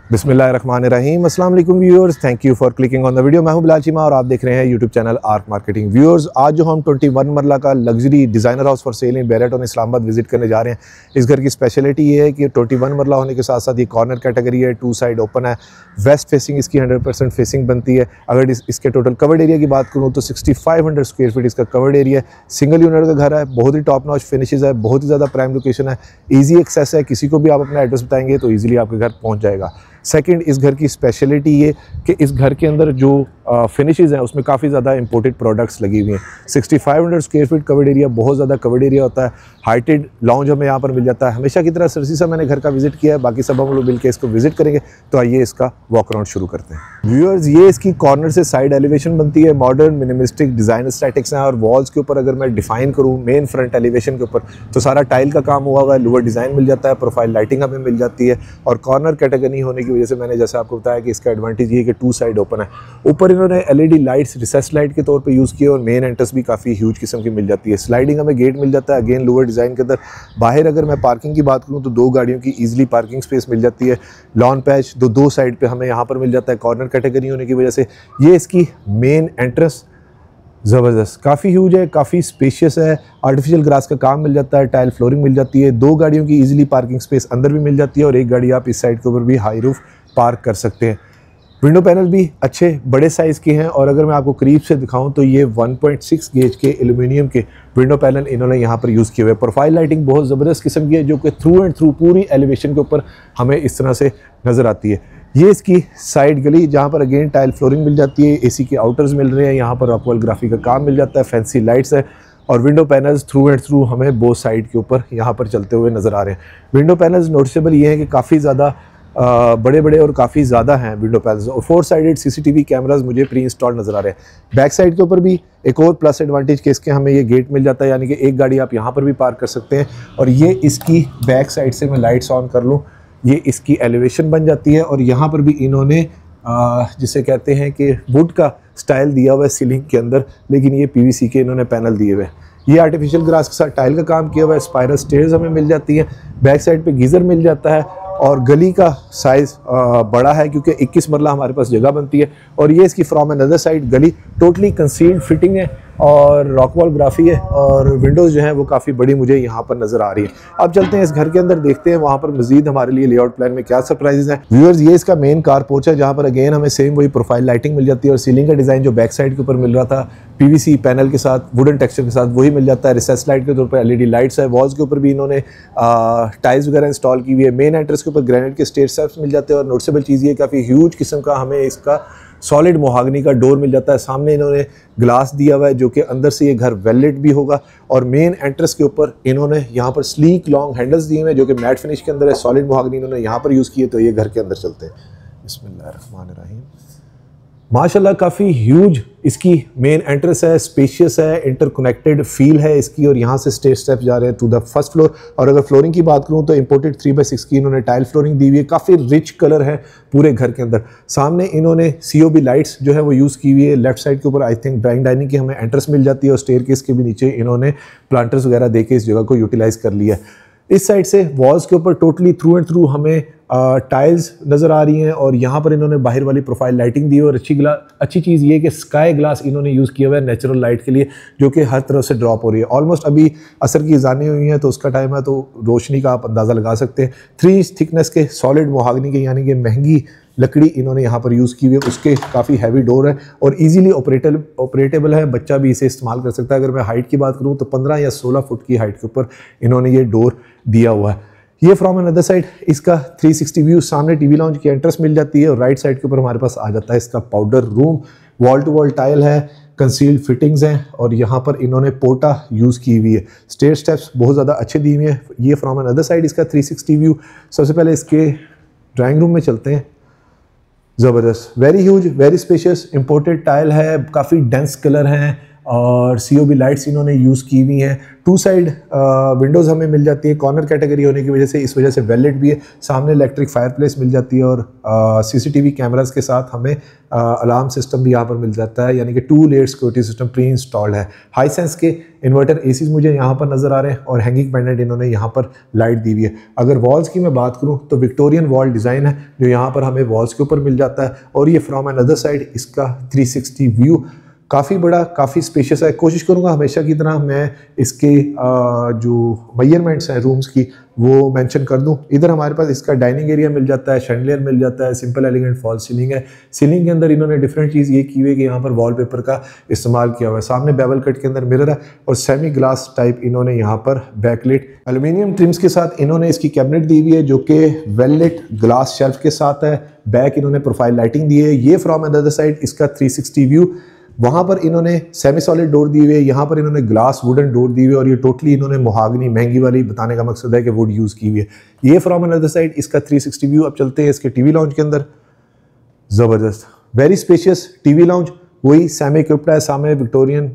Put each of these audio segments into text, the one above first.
बिस्मिल्लाहिर्रहमानिर्रहीम। अस्सलाम वालेकुम viewers, thank you for clicking on the video. मैं हूं बिलाल चीमा और आप देख रहे हैं YouTube channel Arc marketing. Viewers, आज जो हम 21 मरला का luxury designer house for sale in बैरेटन Islamabad visit करने जा रहे हैं। इस घर की स्पेशलिटी ये है कि 21 मरला होने के साथ साथ ये कॉर्नर कैटेगरी है, 2 साइड ओपन है, वेस्ट फेसिंग इसकी 100% फेसिंग बनती है। अगर इसके टोटल कवर्ड एरिया की बात करूँ तो 6500 स्क्वायर फीट इसका कवर्ड एरिया है। सिंगल यूनिट का घर है, बहुत ही टॉप नॉच फिनिशेज है, बहुत ही ज़्यादा प्राइम लोकेशन है, ईजी एक्सेस है, किसी को भी आप अपना एड्रेस बताएंगे तो ईजिली आपके घर पहुँच जाएगा। सेकंड, इस घर की स्पेशलिटी ये कि इस घर के अंदर जो फिनिशेस हैं उसमें काफ़ी ज़्यादा इंपोर्टेड प्रोडक्ट्स लगी हुई हैं। 6500 स्क्वायर फीट कवर्ड एरिया, बहुत ज़्यादा कवर्ड एरिया होता है। हाइटेड लाउंज हमें यहाँ पर मिल जाता है। हमेशा की तरह सरसी से मैंने घर का विजिट किया है, बाकी सब हम लोग मिलकर इसको विजिट करेंगे। तो आइए इसका वॉक अराउंड शुरू करते हैं। व्यूअर्स, ये इसकी कॉर्नर से साइड एलिवेशन बनती है। मॉडर्न मिनिमलिस्टिक डिज़ाइन एस्थेटिक्स हैं और वॉल्स के ऊपर अगर मैं डिफाइन करूँ मेन फ्रंट एलिवेशन के ऊपर तो सारा टाइल का काम हुआ हुआ है। लोअर डिज़ाइन मिल जाता है, प्रोफाइल लाइटिंग हमें मिल जाती है और कॉर्नर कैटेगरी होने की वजह से मैंने जैसे आपको बताया कि इसका एडवांटेज ये है कि 2 साइड ओपन है। ऊपर इन्होंने एलईडी लाइट्स रिसेस लाइट के तौर पे यूज़ किए और मेन एंट्रेंस भी काफ़ी ह्यूज किस्म की मिल जाती है। स्लाइडिंग हमें गेट मिल जाता है, अगेन लोअर डिज़ाइन के अंदर। बाहर अगर मैं पार्किंग की बात करूँ तो 2 गाड़ियों की ईजिली पार्किंग स्पेस मिल जाती है। लॉन पैच दो साइड पे हमें यहाँ पर मिल जाता है। कॉर्नर कैटेगरी होने की वजह से ये इसकी मेन एंट्रेंस ज़बरदस्त काफ़ी ह्यूज है, काफ़ी स्पेशियस है। आर्टिफिशियल ग्रास का काम मिल जाता है, टाइल फ्लोरिंग मिल जाती है। 2 गाड़ियों की ईजिली पार्किंग स्पेस अंदर भी मिल जाती है और एक गाड़ी आप इस साइड के ऊपर भी हाई रूफ पार्क कर सकते हैं। विंडो पैनल भी अच्छे बड़े साइज़ के हैं और अगर मैं आपको करीब से दिखाऊं तो ये 1.6 गेज के एल्यूमिनियम के विंडो पैनल इन्होंने यहाँ पर यूज़ किए हुए। प्रोफाइल लाइटिंग बहुत ज़बरदस्त किस्म की है जो कि थ्रू एंड थ्रू पूरी एलिवेशन के ऊपर हमें इस तरह से नज़र आती है। ये इसकी साइड गली जहाँ पर अगेन टाइल फ्लोरिंग मिल जाती है, एसी के आउटर्स मिल रहे हैं, यहाँ पर रॉकवेल ग्राफिक का काम मिल जाता है, फैंसी लाइट्स है और window panels through and through हमें बोथ साइड के ऊपर यहाँ पर चलते हुए नज़र आ रहे हैं। विंडो पैनल्स नोटिसेबल ये है कि काफ़ी ज़्यादा बड़े बड़े और काफ़ी ज़्यादा हैं विंडो पैनल्स और 4 साइडेड सीसीटीवी कैमरास मुझे प्री इंस्टॉल नज़र आ रहे हैं। बैक साइड के ऊपर भी एक और प्लस एडवांटेज के इसके हमें ये गेट मिल जाता है, यानी कि एक गाड़ी आप यहाँ पर भी पार्क कर सकते हैं। और ये इसकी बैक साइड से मैं लाइट्स ऑन कर लूँ, ये इसकी एलिवेशन बन जाती है और यहाँ पर भी इन्होंने जिसे कहते हैं कि वुड का स्टाइल दिया हुआ है सीलिंग के अंदर, लेकिन ये पीवीसी के इन्होंने पैनल दिए हुए हैं। ये आर्टिफिशियल ग्रास के साथ टाइल का काम किया हुआ है। स्पाइरल स्टेयर्स हमें मिल जाती हैं। बैक साइड पे गीज़र मिल जाता है और गली का साइज़ बड़ा है क्योंकि 21 मरला हमारे पास जगह बनती है। और ये इसकी फ्रॉम अनदर साइड गली टोटली कंसील्ड फिटिंग है और रॉकवॉल ग्राफी है और विंडोज़ जो हैं वो काफ़ी बड़ी मुझे यहाँ पर नज़र आ रही है। अब चलते हैं इस घर के अंदर, देखते हैं वहाँ पर मजीद हमारे लिए लेआउट प्लान में क्या सरप्राइजेज हैं। व्यूअर्स, ये इसका मेन कार पोर्च है जहाँ पर अगेन हमें सेम वही प्रोफाइल लाइटिंग मिल जाती है और सीलिंग का डिज़ाइन जो बैक साइड के ऊपर मिल रहा था पीवीसी पैनल के साथ वुडन टेक्सचर के साथ वही मिल जाता है। रिसेस लाइट के तौर पर एलईडी लाइट्स है। वॉल्स के ऊपर भी इन्होंने टाइल्स वगैरह इंस्टॉल की हुई है। मेन एंट्रेंस के ऊपर ग्रेनाइट के स्टेयर स्टेप्स मिल जाते हैं और नोटिसेबल चीज़ ये काफ़ी ह्यूज किस्म का हमें इसका सॉलिड मोहागनी का डोर मिल जाता है। सामने इन्होंने ग्लास दिया हुआ है जो कि अंदर से ये घर वेल्वेट भी होगा और मेन एंट्रेंस के ऊपर इन्होंने यहाँ पर स्लीक लॉन्ग हैंडल्स दिए हुए हैं जो कि मैट फिनिश के अंदर है। सॉलिड मोहागनी इन्होंने यहाँ पर यूज़ किए। तो ये घर के अंदर चलते हैं। बिस्मिल्लाहिर्रहमानिर्रहीम। माशाल्लाह काफ़ी ह्यूज इसकी मेन एंट्रेंस है, स्पेशियस है, इंटरकनेक्टेड फील है इसकी और यहाँ से स्टेप्स जा रहे हैं टू द फर्स्ट फ्लोर। और अगर फ्लोरिंग की बात करूँ तो इंपोर्टेड 3x6 की इन्होंने टाइल फ्लोरिंग दी हुई है। काफ़ी रिच कलर है पूरे घर के अंदर। सामने इन्होंने COB लाइट्स जो है वो यूज़ की हुई है। लेफ्ट साइड के ऊपर आई थिंक ड्राइंग डाइनिंग की हमें एंट्रेंस मिल जाती है और स्टेयरकेस के भी नीचे इन्होंने प्लांटर्स वगैरह दे के इस जगह को यूटिलाइज़ कर लिया है। इस साइड से वॉल्स के ऊपर टोटली थ्रू एंड थ्रू हमें टाइल्स नज़र आ रही हैं और यहाँ पर इन्होंने बाहर वाली प्रोफाइल लाइटिंग दी है और अच्छी चीज़ ये है कि स्काई ग्लास इन्होंने यूज़ किया हुआ है नेचुरल लाइट के लिए जो कि हर तरफ से ड्रॉप हो रही है। ऑलमोस्ट अभी असर की अज़ानें हुई हैं तो उसका टाइम है तो रोशनी का आप अंदाज़ा लगा सकते हैं। 3 थिकनेस के सॉलिड मोहागनी के यानी कि महंगी लकड़ी इन्होंने यहाँ पर यूज़ की हुई है। उसके काफ़ी हैवी डोर है और इजीली ऑपरेटेबल है, बच्चा भी इसे इस्तेमाल कर सकता है। अगर मैं हाइट की बात करूँ तो 15 या 16 फुट की हाइट के ऊपर इन्होंने ये डोर दिया हुआ है। ये फ्रॉम अनदर साइड इसका 360 व्यू, सामने टीवी लाउंज की एंट्रेंस मिल जाती है और राइट साइड के ऊपर हमारे पास आ जाता है इसका powder room. Wall to wall tile है, कंसील्ड फिटिंग्स हैं और यहाँ पर इन्होंने पोटा यूज़ की हुई है। स्टेयर स्टेप्स बहुत ज़्यादा अच्छे दिए हुए हैं। ये फ्रॉम अनदर साइड इसका 360 व्यू। सबसे पहले इसके ड्राइंग रूम में चलते हैं। ज़बरदस्त, very huge, very spacious, imported tile है, काफ़ी डेंस कलर हैं और COB लाइट्स इन्होंने यूज़ की हुई हैं। 2 साइड विंडोज़ हमें मिल जाती है, कॉर्नर कैटेगरी होने की वजह से, इस वजह से वेलेट भी है। सामने इलेक्ट्रिक फायरप्लेस मिल जाती है और CCTV कैमरास के साथ हमें अलार्म सिस्टम भी यहाँ पर मिल जाता है, यानी कि 2 layer security system pre installed है। हाईसेंस के इन्वर्टर ACs मुझे यहाँ पर नज़र आ रहे हैं और हैंगिंग पेंडेंट इन्होंने यहाँ पर लाइट दी हुई है। अगर वॉल्स की मैं बात करूँ तो विक्टोरियन वॉल डिज़ाइन है जो यहाँ पर हमें वॉल्स के ऊपर मिल जाता है। और ये फ्रॉम अनदर साइड इसका 360 व्यू काफ़ी बड़ा, काफ़ी स्पेशियस है। कोशिश करूँगा हमेशा की तरह मैं इसके जो मेजरमेंट्स हैं रूम्स की वो मेंशन कर दूं। इधर हमारे पास इसका डाइनिंग एरिया मिल जाता है, शैंडलियर मिल जाता है, सिंपल एलिगेंट फॉल सीलिंग है। सीलिंग के अंदर इन्होंने डिफरेंट चीज़ ये की हुई है कि यहाँ पर वॉलपेपर का इस्तेमाल किया हुआ है। सामने बेवल कट के अंदर मिरर है और सेमी ग्लास टाइप इन्होंने यहाँ पर बैकलाइट एल्यूमिनियम ट्रिम्स के साथ इन्होंने इसकी कैबिनेट दी हुई है जो कि वेलवेट ग्लास शेल्फ के साथ है। बैक इन्होंने प्रोफाइल लाइटिंग दी है। ये फ्रॉम अदर साइड इसका 360 व्यू, वहाँ पर इन्होंने सेमी सॉलिड डोर दी हुई है, यहाँ पर इन्होंने ग्लास वुडन डोर दी हुई है और ये टोटली इन्होंने मोहागनी महंगी वाली, बताने का मकसद है कि वुड यूज़ की हुई है। ये फ्रॉम अनदर साइड इसका 360 व्यू। अब चलते हैं इसके टीवी लाउंज के अंदर। ज़बरदस्त, वेरी स्पेशियस टीवी लाउंज, वही सेमी इक्विप्ड है। सामने विक्टोरियन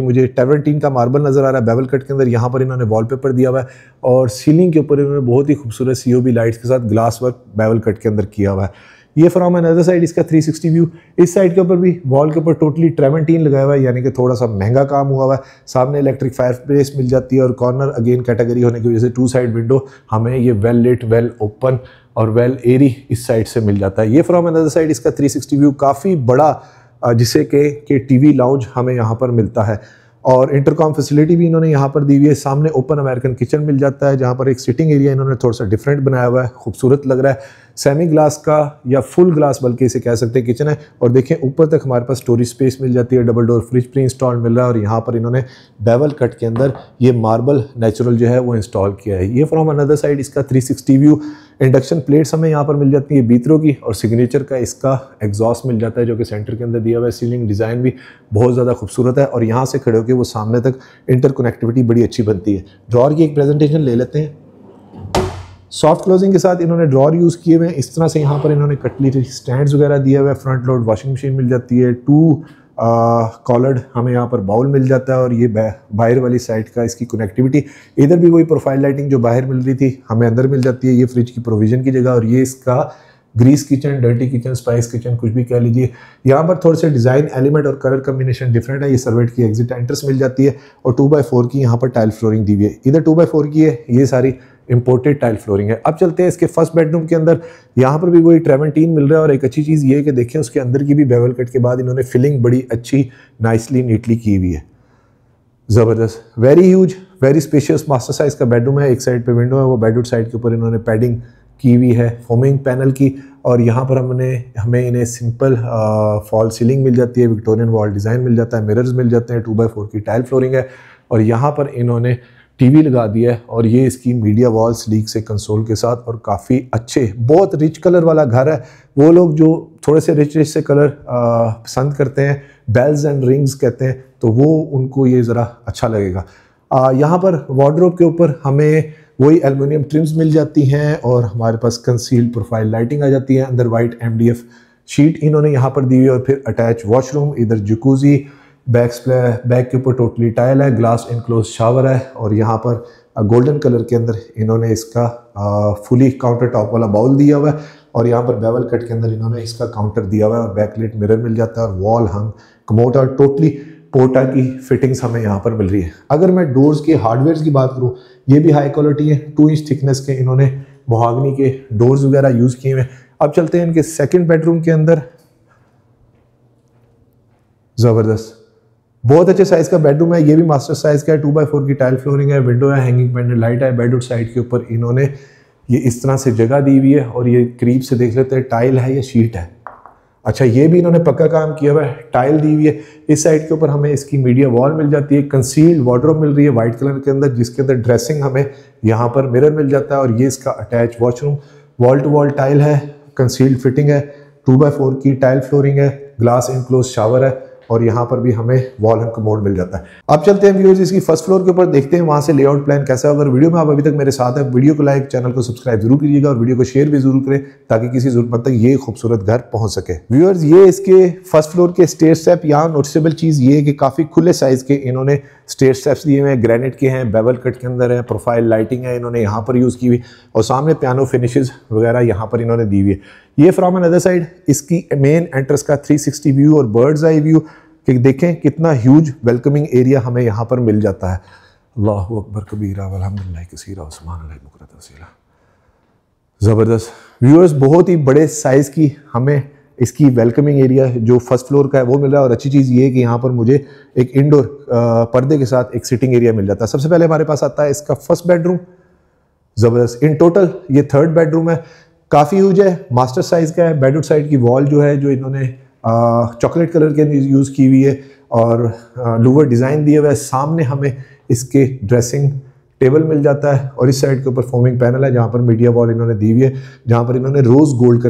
मुझे टेवर्टीन का मार्बल नज़र आ रहा है बेवल कट के अंदर। यहाँ पर इन्होंने वॉलपेपर दिया हुआ है और सीलिंग के ऊपर इन्होंने बहुत ही खूबसूरत COB लाइट्स के साथ ग्लास वर्क बेवल कट के अंदर किया हुआ है। ये फ्रॉम अनदर साइड इसका 360 व्यू। इस साइड के ऊपर भी वॉल के ऊपर टोटली ट्रेवेंटीन लगाया हुआ है, यानी कि थोड़ा सा महंगा काम हुआ हुआ है। सामने इलेक्ट्रिक फायरप्लेस मिल जाती है और कॉर्नर अगेन कैटेगरी होने की वजह से 2 साइड विंडो हमें ये वेल लिट, वेल ओपन और वेल एरी इस साइड से मिल जाता है। ये फ्रॉम अनदर साइड इसका 360 व्यू, काफ़ी बड़ा जिसे कि टीवी लाउंज हमें यहाँ पर मिलता है और इंटरकॉम फैसिलिटी भी इन्होंने यहाँ पर दी हुई है। सामने ओपन अमेरिकन किचन मिल जाता है जहाँ पर एक सिटिंग एरिया इन्होंने थोड़ा सा डिफरेंट बनाया हुआ है, खूबसूरत लग रहा है। सेमी ग्लास का या फुल ग्लास बल्कि इसे कह सकते हैं किचन है। और देखें ऊपर तक हमारे पास स्टोरेज स्पेस मिल जाती है, double door fridge pre install मिल रहा है और यहाँ पर इन्होंने बेवल कट के अंदर ये मार्बल नेचुरल जो है वो इंस्टॉल किया है। ये फ्रॉम अनदर साइड इसका 360 व्यू। इंडक्शन प्लेट्स हमें यहाँ पर मिल जाती है बीतरो की और सिग्नेचर का इसका एग्जॉस्ट मिल जाता है जो कि सेंटर के अंदर दिया हुआ है। सीलिंग डिज़ाइन भी बहुत ज़्यादा खूबसूरत है और यहाँ से खड़े होकर वो सामने तक इंटरकनेक्टिविटी बड़ी अच्छी बनती है। ड्रॉर की एक प्रेजेंटेशन ले लेते हैं। सॉफ्ट क्लोजिंग के साथ इन्होंने ड्रॉर यूज़ किए हुए हैं। इस तरह से यहाँ पर इन्होंने कटलरी स्टैंड्स वगैरह दिया हुआ है। फ्रंट लोड वॉशिंग मशीन मिल जाती है। 2 कॉलर्ड हमें यहाँ पर बाउल मिल जाता है और ये बाहर वाली साइड का इसकी कनेक्टिविटी। इधर भी वही प्रोफाइल लाइटिंग जो बाहर मिल रही थी हमें अंदर मिल जाती है। ये फ्रिज की प्रोविजन की जगह और ये इसका grease kitchen, dirty kitchen, spice kitchen, कुछ भी कह लीजिए। यहाँ पर थोड़े से डिज़ाइन एलिमेंट और कलर कम्बिनेशन डिफरेंट है। ये सर्वेट की एग्जिट एंट्रेंस मिल जाती है और 2x4 की यहाँ पर टाइल फ्लोरिंग दी हुई है। इधर 2x4 की है, ये सारी इंपोर्टेड टाइल फ्लोरिंग है। अब चलते हैं इसके फर्स्ट बेडरूम के अंदर। यहाँ पर भी वही ट्रेवेंटीन मिल रहा है और एक अच्छी चीज़ ये है कि देखें उसके अंदर की भी बेवल कट के बाद इन्होंने फिलिंग बड़ी अच्छी नाइसली नीटली की हुई है। ज़बरदस्त, very huge, very spacious master size का बेडरूम है। एक साइड पे विंडो है, वो बेडरूम साइड के ऊपर इन्होंने पैडिंग की हुई है फोमिंग पैनल की और यहाँ पर हमें इन्हें सिंपल फॉल सीलिंग मिल जाती है। विक्टोरियन वॉल डिज़ाइन मिल जाता है, मिरर्स मिल जाते हैं, 2x4 की टाइल फ्लोरिंग है और यहाँ पर इन्होंने टीवी लगा दिया है और ये इसकी मीडिया वॉल स्लीक से कंसोल के साथ और काफ़ी अच्छे, बहुत रिच कलर वाला घर है। वो लोग जो थोड़े से रिच से कलर पसंद करते हैं, बेल्स एंड रिंग्स कहते हैं, तो वो उनको ये ज़रा अच्छा लगेगा। यहाँ पर वार्डरोब के ऊपर हमें वही एल्युमिनियम ट्रिम्स मिल जाती हैं और हमारे पास कंसील्ड प्रोफाइल लाइटिंग आ जाती है। अंदर वाइट MDF शीट इन्होंने यहाँ पर दी हुई है और फिर अटैच वॉशरूम, इधर जकूजी, बैक के ऊपर टोटली टाइल है, ग्लास इनक्लोज शावर है और यहाँ पर गोल्डन कलर के अंदर इन्होंने इसका फुली काउंटर टॉप वाला बाउल दिया हुआ है और यहाँ पर बेवल कट के अंदर इन्होंने इसका काउंटर दिया हुआ है और बैकलाइट मिरर मिल जाता है और वॉल हंग कमोड और टोटली पोर्टा की फिटिंग्स हमें यहाँ पर मिल रही है। अगर मैं डोर्स के हार्डवेयर की बात करूँ, ये भी हाई क्वालिटी है। 2 इंच थिकनेस के इन्होंने मोहागनी के डोर्स वगैरह यूज़ किए हुए। अब चलते हैं इनके सेकंड बेडरूम के अंदर। ज़बरदस्त, बहुत अच्छे साइज़ का बेडरूम है। ये भी मास्टर साइज़ का है, 2x4 की टाइल फ्लोरिंग है, विंडो है, हैंगिंग पेंडेंट लाइट है। बेडरूम साइड के ऊपर इन्होंने ये इस तरह से जगह दी हुई है और ये करीब से देख लेते हैं टाइल है या शीट है। अच्छा, ये भी इन्होंने पक्का काम किया हुआ है, टाइल दी हुई है। इस साइड के ऊपर हमें इसकी मीडिया वॉल मिल जाती है, कंसील्ड वार्डरोब मिल रही है वाइट कलर के अंदर, जिसके अंदर ड्रेसिंग हमें यहाँ पर मिरर मिल जाता है और ये इसका attach washroom, wall to wall tile है, कंसील्ड फिटिंग है, 2x4 की टाइल फ्लोरिंग है, ग्लास इनक्लोज शावर है और यहाँ पर भी हमें वॉल एंड कमोड मिल जाता है। अब चलते हैं व्यूअर्स इसकी फर्स्ट फ्लोर के ऊपर, देखते हैं वहाँ से लेआउट प्लान कैसा है। अगर वीडियो में आप अभी तक मेरे साथ है, वीडियो को लाइक, चैनल को सब्सक्राइब जरूर कीजिएगा और वीडियो को शेयर भी जरूर करें ताकि किसी जरूरतमंद तक ये खूबसूरत घर पहुँच सके। व्यूअर्स ये इसके फर्स्ट फ्लोर के स्टेयर स्टेप, यहाँ नोटिसेबल चीज़ ये है कि काफ़ी खुले साइज़ के इन्होंने स्टेयर स्टेप्स दिए हुए हैं, ग्रेनाइट के हैं, बेवल कट के अंदर है, प्रोफाइल लाइटिंग है इन्होंने यहाँ पर यूज़ की हुई और सामने पियानो फिनिशेस वगैरह यहाँ पर इन्होंने दी हुई है। ये फ्रॉम अनदर साइड इसकी मेन एंट्रेंस का 360 व्यू और बर्ड्स आई व्यू कि देखें कितना ह्यूज वेलकमिंग एरिया हमें यहाँ पर मिल जाता है। अल्लाहु अकबर कबीरा वल्हम्दुलिल्लाह कसीरा व सुब्हानल्लाहि बुकरतन वसीला। ज़बरदस्त व्यूअर्स, बहुत ही बड़े साइज़ की हमें इसकी वेलकमिंग एरिया जो फर्स्ट फ्लोर का है वो मिल रहा है। और अच्छी चीज़ ये है कि यहाँ पर मुझे एक इंडोर पर्दे के साथ एक सिटिंग एरिया मिल जाता है। सबसे पहले हमारे पास आता है इसका फर्स्ट बेडरूम। ज़बरदस्त, इन टोटल ये थर्ड बेडरूम है, काफ़ी ह्यूज है, मास्टर साइज़ का है। बेडरूम साइड की वॉल जो है जो इन्होंने चॉकलेट कलर के यूज़ की हुई है और लूवर डिज़ाइन दिया हुआ है। सामने हमें इसके ड्रेसिंग टेबल मिल जाता है और इस साइड के ऊपर फोमिंग पैनल है जहाँ पर मीडिया वॉल इन्होंने दी हुई है, जहाँ पर इन्होंने रोज़ गोल्ड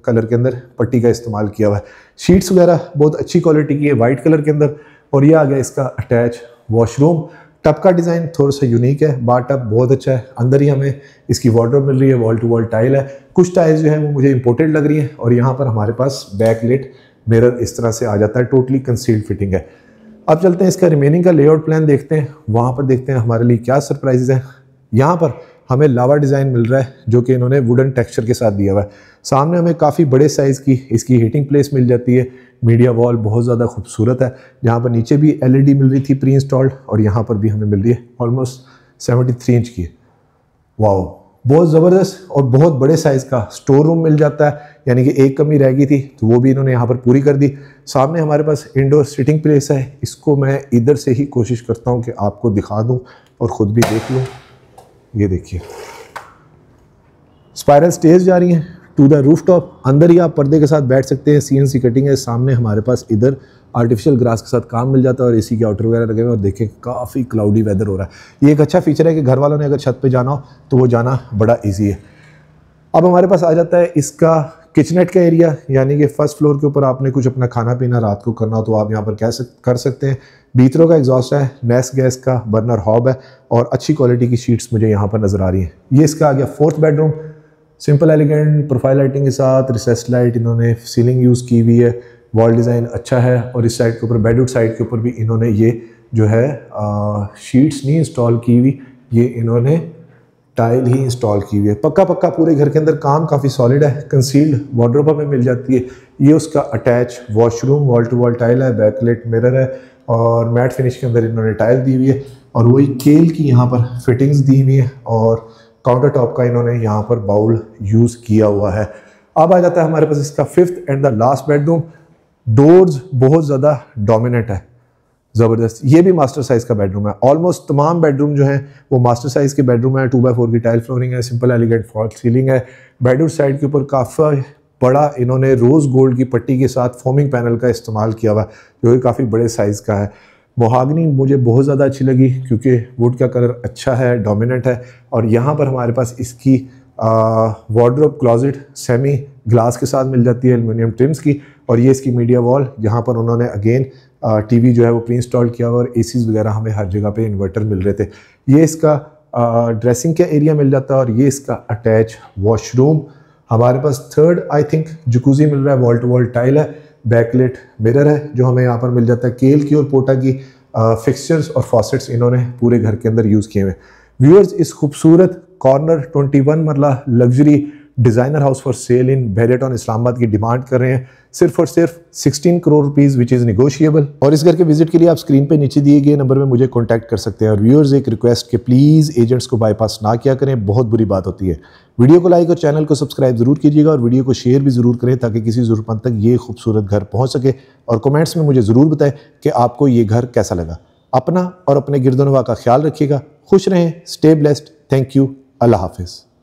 कलर के अंदर पट्टी का इस्तेमाल किया हुआ है। शीट्स वगैरह बहुत अच्छी क्वालिटी की है वाइट कलर के अंदर। और ये आ गया इसका अटैच वॉशरूम। टब का डिज़ाइन थोड़ा सा यूनिक है, बार टब बहुत अच्छा है। अंदर ही हमें इसकी वार्डरोब मिल रही है, वॉल टू वॉल टाइल है। कुछ टाइल्स जो है वो मुझे इंपोर्टेड लग रही हैं और यहाँ पर हमारे पास बैकलिट मिरर इस तरह से आ जाता है, टोटली कंसील्ड फिटिंग है। अब चलते हैं इसका रिमेनिंग का लेआउट प्लान देखते हैं, वहाँ पर देखते हैं हमारे लिए क्या सरप्राइजेज हैं। यहाँ पर हमें लावा डिज़ाइन मिल रहा है जो कि इन्होंने वुडन टेक्सचर के साथ दिया हुआ है। सामने हमें काफ़ी बड़े साइज़ की इसकी हीटिंग प्लेस मिल जाती है। मीडिया वॉल बहुत ज़्यादा खूबसूरत है, जहाँ पर नीचे भी LED मिल रही थी प्री इंस्टॉल्ड और यहाँ पर भी हमें मिल रही है ऑलमोस्ट 73 इंच की। वाओ, बहुत ज़बरदस्त और बहुत बड़े साइज़ का स्टोर रूम मिल जाता है, यानी कि एक कमी रह गई थी तो वो भी इन्होंने यहाँ पर पूरी कर दी। सामने हमारे पास इंडोर सिटिंग प्लेस है, इसको मैं इधर से ही कोशिश करता हूँ कि आपको दिखा दूँ और ख़ुद भी देख लूँ। ये देखिए स्पाइरल स्टेज जा रही हैं टू द रूफ टॉप। अंदर ही आप पर्दे के साथ बैठ सकते हैं, CNC कटिंग है। सामने हमारे पास इधर आर्टिफिशियल ग्रास के साथ काम मिल जाता है और AC के आउटर वगैरह लगे हुए और देखें काफ़ी क्लाउडी वेदर हो रहा है। ये एक अच्छा फीचर है कि घर वालों ने अगर छत पे जाना हो तो वो जाना बड़ा ईजी है। अब हमारे पास आ जाता है इसका किचनेट का एरिया, यानी कि फर्स्ट फ्लोर के ऊपर आपने कुछ अपना खाना पीना रात को करना हो तो आप यहाँ पर कर सकते हैं। बीतरों का एग्जॉस्ट है, नेस गैस का बर्नर हॉब है और अच्छी क्वालिटी की शीट्स मुझे यहाँ पर नज़र आ रही हैं। ये इसका आ गया fourth bedroom, simple elegant profile lighting के साथ रिसेस लाइट इन्होंने सीलिंग यूज़ की हुई है, वॉल डिज़ाइन अच्छा है। और इस साइड के ऊपर बेडरूम साइड के ऊपर भी इन्होंने ये जो है शीट्स नहीं इंस्टॉल की हुई, ये इन्होंने टाइल ही इंस्टॉल की हुई है। पक्का पूरे घर के अंदर काम काफ़ी सॉलिड है। कंसील्ड वार्डरोब में मिल जाती है। ये उसका attach washroom, wall to wall tile है, बैकलाइट मिरर है और मैट फिनिश के अंदर इन्होंने टाइल दी हुई है और वही केल की यहाँ पर फिटिंग्स दी हुई है और काउंटर टॉप का इन्होंने यहाँ पर बाउल यूज़ किया हुआ है। अब आ जाता है हमारे पास इसका fifth and the last bedroom. Doors बहुत ज़्यादा डोमिनेंट है, ज़बरदस्त। ये भी मास्टर साइज़ का बेडरूम है। ऑलमोस्ट तमाम बेडरूम जो हैं वो मास्टर साइज़ के बेडरूम है। 2x4 की टाइल फ्लोरिंग है, सिंपल एलिगेंट फॉल सीलिंग है। बेडरूम साइड के ऊपर काफ़ी बड़ा इन्होंने रोज़ गोल्ड की पट्टी के साथ फोमिंग पैनल का इस्तेमाल किया हुआ है जो कि काफ़ी बड़े साइज़ का है। मोहागनी मुझे बहुत ज़्यादा अच्छी लगी क्योंकि वुड का कलर अच्छा है, डोमिनेंट है। और यहाँ पर हमारे पास इसकी वार्डरोब क्लोजेट सेमी ग्लास के साथ मिल जाती है, एल्युमिनियम ट्रिम्स की। और ये इसकी मीडिया वॉल, जहाँ पर उन्होंने अगेन TV जो है वो प्री इंस्टॉल किया हुआ और ACs वगैरह हमें हर जगह पे इन्वर्टर मिल रहे थे। ये इसका ड्रेसिंग का एरिया मिल जाता है और ये इसका अटैच वॉशरूम। हमारे पास थर्ड आई थिंक जकूज़ी मिल रहा है, वॉल टू वॉल टाइल है, बैकलिट मिरर है जो हमें यहाँ पर मिल जाता है। केल की और पोटा की फिक्सचर्स और फॉसेट्स इन्होंने पूरे घर के अंदर यूज़ किए हुए। व्यूअर्स, इस खूबसूरत corner 21 marla luxury designer house for sale in बैरेटन Islamabad की डिमांड कर रहे हैं सिर्फ और सिर्फ 16 crore rupees which is negotiable. और इस घर के विजिट के लिए आप स्क्रीन पे नीचे दिए गए नंबर में मुझे कांटेक्ट कर सकते हैं। और व्यूअर्स, एक रिक्वेस्ट कि प्लीज़ एजेंट्स को बाईपास ना किया करें, बहुत बुरी बात होती है। वीडियो को लाइक और चैनल को सब्सक्राइब जरूर कीजिएगा और वीडियो को शेयर भी ज़रूर करें ताकि किसी ज़रूरतमंद तक ये खूबसूरत घर पहुँच सके। और कमेंट्स में मुझे ज़रूर बताएं कि आपको ये घर कैसा लगा। अपना और अपने गिरदोनवा का ख्याल रखिएगा, खुश रहें, स्टे ब्लेस्ड, थैंक यू, अल्लाह हाफिज़।